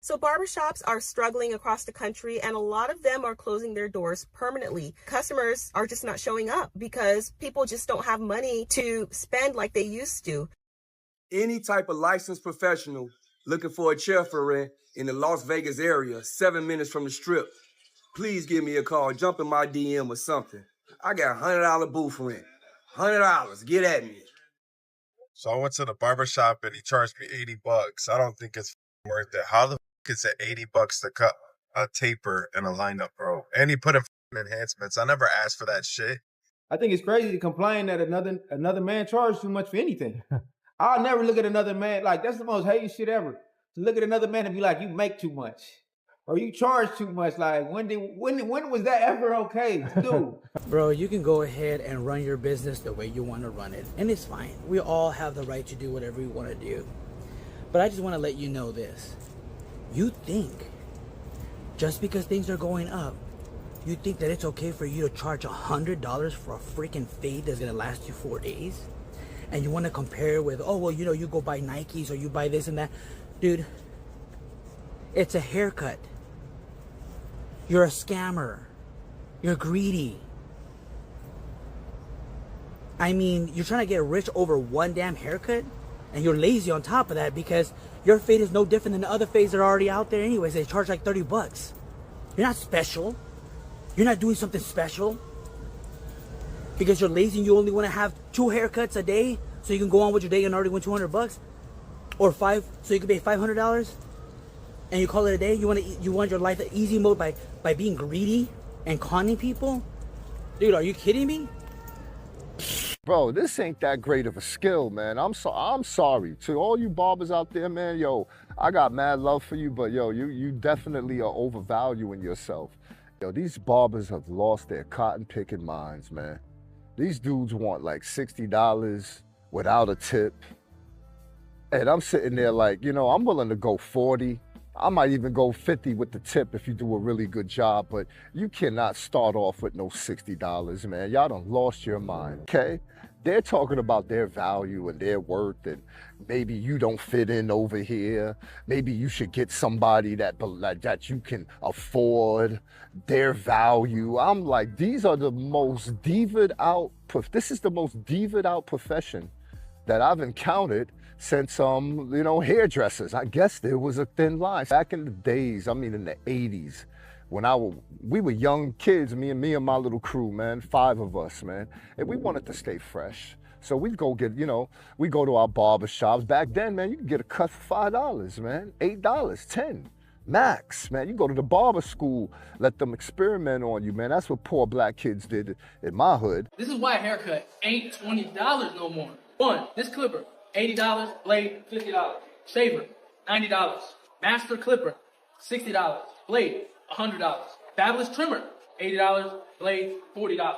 So barbershops are struggling across the country, and a lot of them are closing their doors permanently. Customers are just not showing up because people just don't have money to spend like they used to. Any type of licensed professional looking for a chair for rent in the Las Vegas area, 7 minutes from the strip, please give me a call. Jump in my DM or something. I got $100 booth rent. $100. Get at me. So I went to the barbershop and he charged me $80. I don't think it's worth it. How the is it $80 to cut a taper and a lineup, bro? And he put in enhancements. I never asked for that shit. I think it's crazy to complain that another man charged too much for anything. I'll never look at another man like that's the most hated shit ever. To look at another man and be like, you make too much. Or you charge too much. Like when was that ever okay to do? Bro, you can go ahead and run your business the way you want to run it. And it's fine. We all have the right to do whatever we want to do. But I just want to let you know this. You think just because things are going up, you think that it's okay for you to charge $100 for a freaking fade that's going to last you 4 days? And you want to compare with, oh, well, you know, you go buy Nikes or you buy this and that. Dude, it's a haircut. You're a scammer. You're greedy. I mean, you're trying to get rich over one damn haircut, and you're lazy on top of that because your fade is no different than the other fades that are already out there anyways. They charge like $30. You're not special. You're not doing something special. Because you're lazy and you only want to have 2 haircuts a day so you can go on with your day and already win $200, or 5 so you can pay $500 and you call it a day. You want your life an easy mode by being greedy and conning people? Dude, are you kidding me? Bro, this ain't that great of a skill, man. I'm sorry to all you barbers out there, man. Yo, I got mad love for you, but yo, you definitely are overvaluing yourself. Yo, these barbers have lost their cotton picking minds, man. These dudes want like $60 without a tip. And I'm sitting there like, you know, I'm willing to go 40. I might even go 50 with the tip if you do a really good job, but you cannot start off with no $60, man. Y'all done lost your mind, okay? They're talking about their value and their worth, and maybe you don't fit in over here. Maybe you should get somebody that you can afford their value. I'm like, these are the most divaed out, this is the most divaed out profession that I've encountered since, you know, hairdressers. I guess there was a thin line. Back in the days, I mean in the 80s, when we were young kids, me and my little crew, man, 5 of us, man, and we wanted to stay fresh. So we'd go get, you know, we go to our barbershops. Back then, man, you could get a cut for $5, man, $8, $10, max, man. You go to the barber school, let them experiment on you, man. That's what poor black kids did in my hood. This is why a haircut ain't $20 no more. One, this clipper, $80, blade, $50, shaver, $90, master clipper, $60, blade, $100, fabulous trimmer, $80, blade, $40,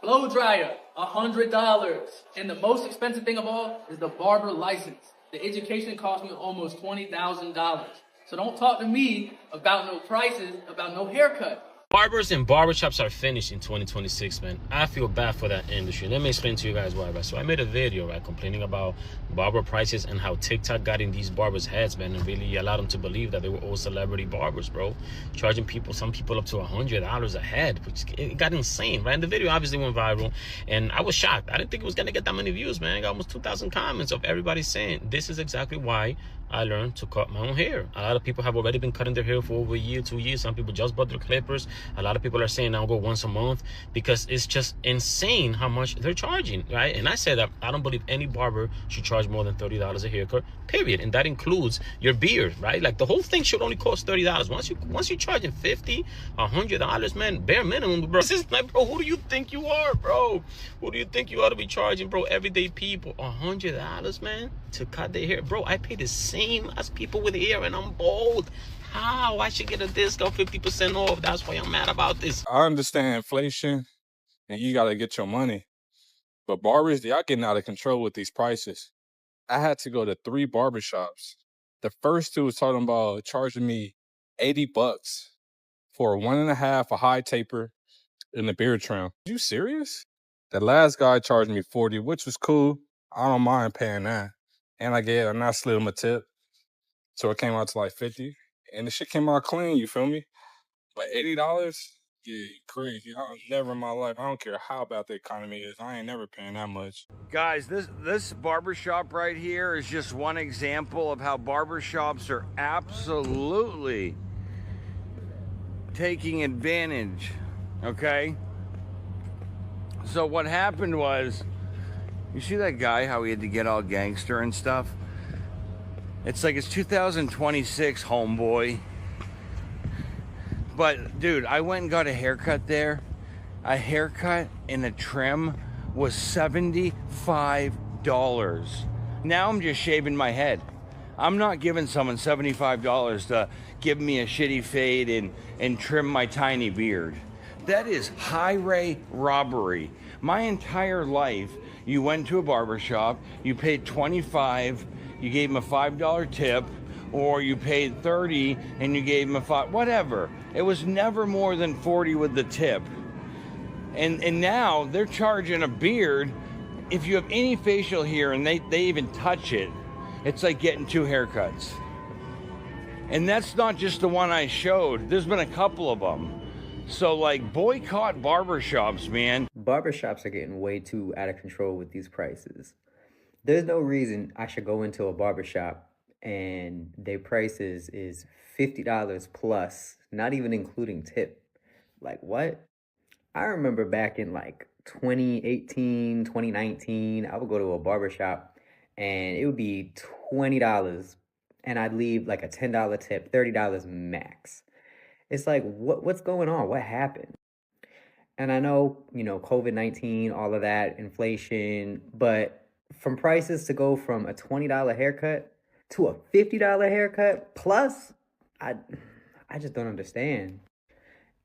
blow dryer, $100, and the most expensive thing of all is the barber license. The education cost me almost $20,000. So don't talk to me about no prices, about no haircut. Barbers and barbershops are finished in 2026, man. I feel bad for that industry. Let me explain to you guys why, right? So I made a video, right, complaining about barber prices and how TikTok got in these barbers' heads, man, and really allowed them to believe that they were all celebrity barbers, bro. Charging some people up to $100 a head, which it got insane, right? And the video obviously went viral, and I was shocked. I didn't think it was gonna get that many views, man. I got almost 2,000 comments of everybody saying, this is exactly why I learned to cut my own hair. A lot of people have already been cutting their hair for over a year, 2 years. Some people just bought their clippers. A lot of people are saying I'll go once a month because it's just insane how much they're charging, right? And I said that I don't believe any barber should charge more than $30 a haircut, period. And that includes your beard, right? Like the whole thing should only cost $30. Once you're charging $50, $100, man, bare minimum, bro. This is like, bro, who do you think you are, bro? Who do you think you ought to be charging, bro? Everyday people, $100, man, to cut their hair, bro. I pay the same as people with hair, and I'm bald. How? I should get a discount, 50% off. That's why I'm mad about this. I understand inflation, and you got to get your money. But barbers, y'all getting out of control with these prices. I had to go to 3 barbershops. The first 2 was talking about charging me $80 for a 1.5, a high taper, and a beard trim. Are you serious? The last guy charged me $40, which was cool. I don't mind paying that. And I slid him a tip. So it came out to like $50. and the shit came out clean. You feel me? But $80, yeah, you crazy. Never in my life. I don't care how bad the economy is. I ain't never paying that much. Guys, this barbershop right here is just one example of how barbershops are absolutely taking advantage, okay? So what happened was, you see that guy, how he had to get all gangster and stuff? It's like it's 2026, homeboy. But dude, I went and got a haircut there. A haircut and a trim was $75. Now I'm just shaving my head. I'm not giving someone $75 to give me a shitty fade and trim my tiny beard. That is highway robbery. My entire life, you went to a barbershop, you paid $25, you gave him a $5 tip, or you paid $30 and you gave him a $5, whatever. It was never more than $40 with the tip. And now they're charging a beard. If you have any facial hair and they even touch it, it's like getting 2 haircuts. And that's not just the one I showed. There's been a couple of them. So like, boycott barbershops, man. Barbershops are getting way too out of control with these prices. There's no reason I should go into a barbershop and their prices is $50 plus, not even including tip. Like, what? I remember back in like 2018, 2019, I would go to a barbershop and it would be $20 and I'd leave like a $10 tip, $30 max. It's like, what's going on? What happened? And I know, COVID-19, all of that, inflation, but from prices to go from a $20 haircut to a $50 haircut plus, I just don't understand.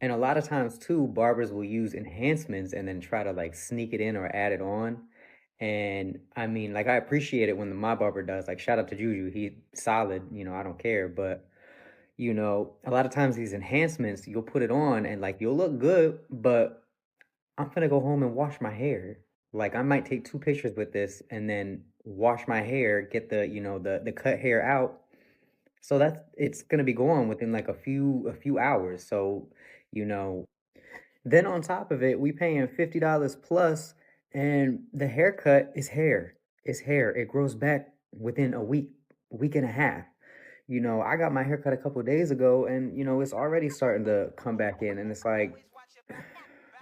And a lot of times too, barbers will use enhancements and then try to like sneak it in or add it on. And I mean, like, I appreciate it when my barber does. Like, shout out to Juju, he's solid, I don't care. But a lot of times these enhancements, you'll put it on and like you'll look good, but I'm gonna go home and wash my hair. Like, I might take 2 pictures with this and then wash my hair, get the the cut hair out. So it's gonna be gone within like a few hours. So then on top of it, we paying $50 plus, and the haircut is hair. It's hair. It grows back within a week and a half. I got my haircut a couple of days ago, and it's already starting to come back in, and it's like,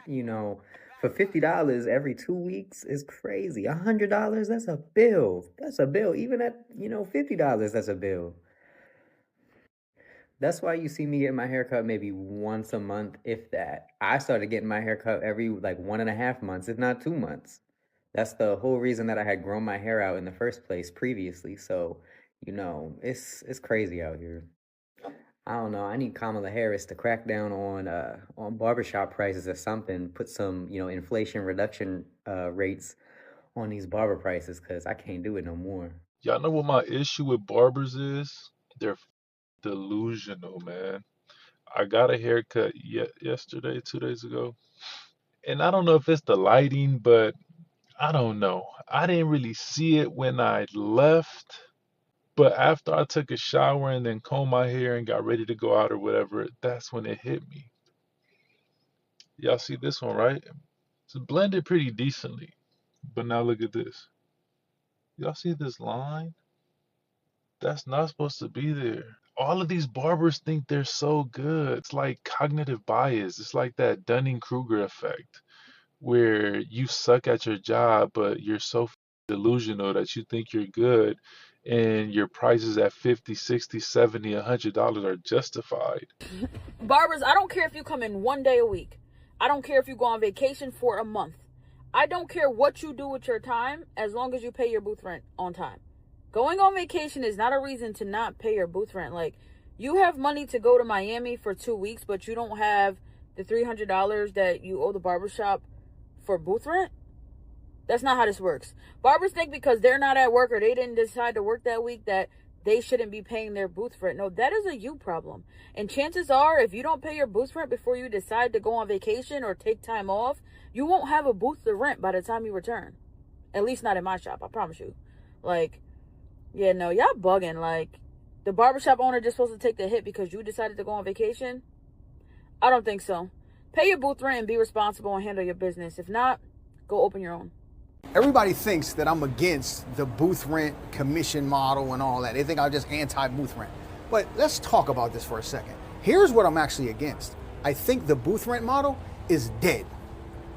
for $50 every 2 weeks is crazy. $100, that's a bill. That's a bill. Even at $50, that's a bill. That's why you see me getting my haircut maybe once a month, if that. I started getting my haircut every like 1.5 months, if not 2 months. That's the whole reason that I had grown my hair out in the first place previously. So, it's crazy out here. I don't know. I need Kamala Harris to crack down on barbershop prices or something. Put some, inflation reduction rates on these barber prices, because I can't do it no more. Y'all know what my issue with barbers is? They're delusional, man. I got a haircut yesterday, 2 days ago, and I don't know if it's the lighting, but I don't know. I didn't really see it when I left, but after I took a shower and then combed my hair and got ready to go out or whatever, that's when it hit me. Y'all see this one, right? It's blended pretty decently, but now look at this. Y'all see this line? That's not supposed to be there. All of these barbers think they're so good. It's like cognitive bias. It's like that Dunning-Kruger effect, where you suck at your job, but you're so delusional that you think you're good, and your prices at $50, $60, $70, $100 are justified. Barbers, I don't care if you come in 1 day a week. I don't care if you go on vacation for a month. I don't care what you do with your time, as long as you pay your booth rent on time. Going on vacation is not a reason to not pay your booth rent. Like, you have money to go to Miami for 2 weeks, but you don't have the $300 that you owe the barbershop for booth rent? That's not how this works. Barbers think because they're not at work or they didn't decide to work that week that they shouldn't be paying their booth rent. No, that is a you problem. And chances are, if you don't pay your booth rent before you decide to go on vacation or take time off, you won't have a booth to rent by the time you return. At least not in my shop, I promise you. Like, yeah, no, y'all bugging. Like, The barbershop owner just supposed to take the hit because you decided to go on vacation? I don't think so. Pay your booth rent and be responsible and handle your business. If not, go open your own. Everybody thinks that I'm against the booth rent commission model and all that. They think I'm just anti-booth rent. But let's talk about this for a second. Here's what I'm actually against. I think the booth rent model is dead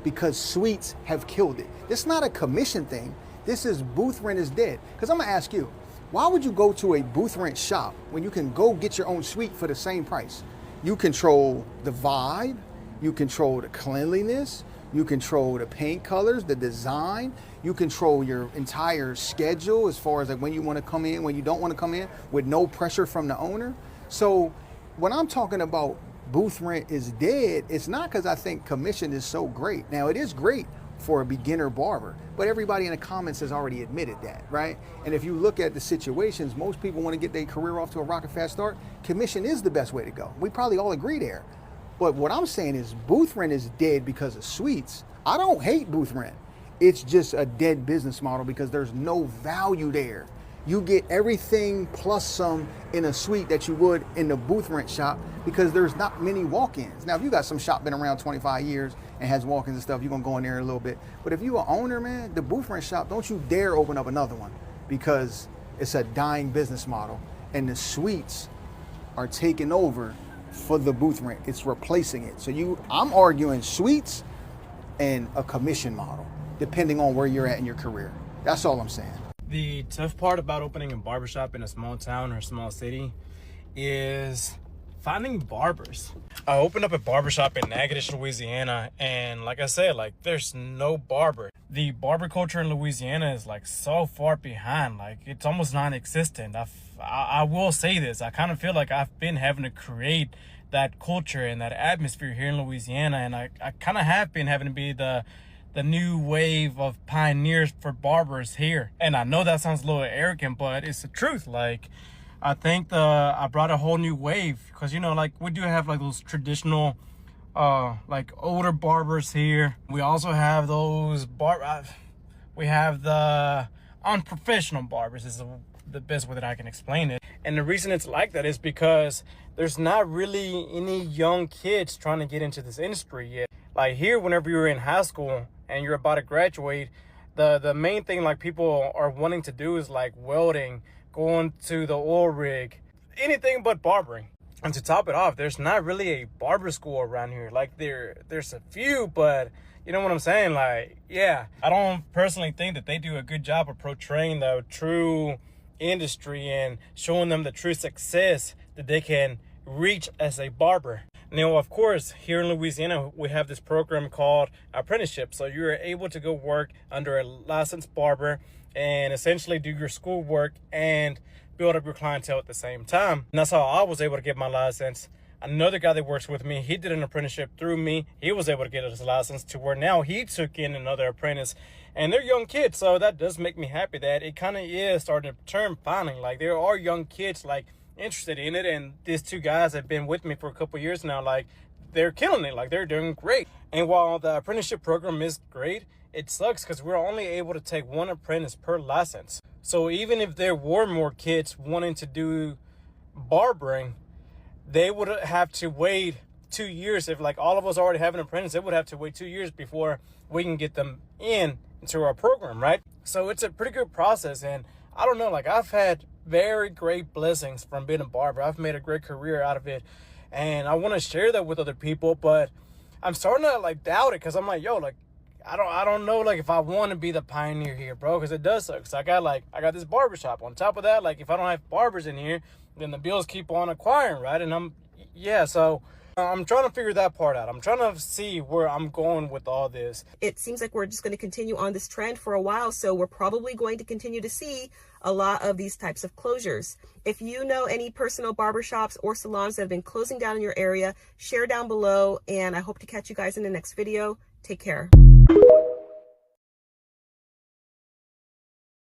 because suites have killed it. This is not a commission thing. This is booth rent is dead. Because I'm gonna ask you, why would you go to a booth rent shop when you can go get your own suite for the same price? You control the vibe, you control the cleanliness, you control the paint colors, the design, you control your entire schedule as far as like when you want to come in, when you don't want to come in, with no pressure from the owner. So when I'm talking about booth rent is dead, it's not because I think commission is so great. Now, it is great for a beginner barber, but everybody in the comments has already admitted that, right? And if you look at the situations, most people want to get their career off to a rocket fast start. Commission is the best way to go. We probably all agree there. But what I'm saying is booth rent is dead because of suites. I don't hate booth rent. It's just a dead business model because there's no value there. You get everything plus some in a suite that you would in the booth rent shop because there's not many walk-ins. Now, if you got some shop been around 25 years and has walk-ins and stuff, you're gonna go in there a little bit. But if you're an owner, man, the booth rent shop, don't you dare open up another one because it's a dying business model and the suites are taking over for the booth rent. It's replacing it. So I'm arguing suites and a commission model, depending on where you're at in your career. That's all I'm saying. The tough part about opening a barbershop in a small town or small city is finding barbers. I opened up a barbershop in Natchitoches, Louisiana, and like I said, like there's no barber. The barber culture in Louisiana is like so far behind, like it's almost non-existent. I will say this, I kind of feel like I've been having to create that culture and that atmosphere here in Louisiana, and I kind of have been having to be the new wave of pioneers for barbers here. And I know that sounds a little arrogant, but it's the truth. Like, I think I brought a whole new wave because, you know, like we do have like those traditional, like older barbers here. We also have those we have the unprofessional barbers is the best way that I can explain it. And the reason it's like that is because there's not really any young kids trying to get into this industry yet. Like here, whenever you're in high school and you're about to graduate, the main thing like people are wanting to do is like welding, going to the oil rig, anything but barbering. And to top it off, there's not really a barber school around here. Like there's a few, but you know what I'm saying? Like, yeah, I don't personally think that they do a good job of portraying the true industry and showing them the true success that they can reach as a barber. Now, of course, here in Louisiana, we have this program called apprenticeship. So you're able to go work under a licensed barber and essentially do your schoolwork and build up your clientele at the same time. And that's how I was able to get my license. Another guy that works with me, he did an apprenticeship through me. He was able to get his license to where now he took in another apprentice. And they're young kids, so that does make me happy that it kind of is starting to turn finally. Like there are young kids like interested in it, and these two guys have been with me for a couple years now. Like they're killing it, like they're doing great. And while the apprenticeship program is great, it sucks because we're only able to take one apprentice per license. So even if there were more kids wanting to do barbering, they would have to wait 2 years. If like all of us already have an apprentice, they would have to wait 2 years before we can get them into our program, right? So it's a pretty good process. And I don't know, like I've had very great blessings from being a barber. I've made a great career out of it, and I want to share that with other people, but I'm starting to like doubt it because I'm like, yo, like I don't know like if I want to be the pioneer here, bro, because it does suck. So I got this barbershop. On top of that, like if I don't have barbers in here, then the bills keep on acquiring, right? And so I'm trying to figure that part out. I'm trying to see where I'm going with all this. It seems like we're just going to continue on this trend for a while, so we're probably going to continue to see a lot of these types of closures. If you know any personal barbershops or salons that have been closing down in your area, share down below, and I hope to catch you guys in the next video. Take care.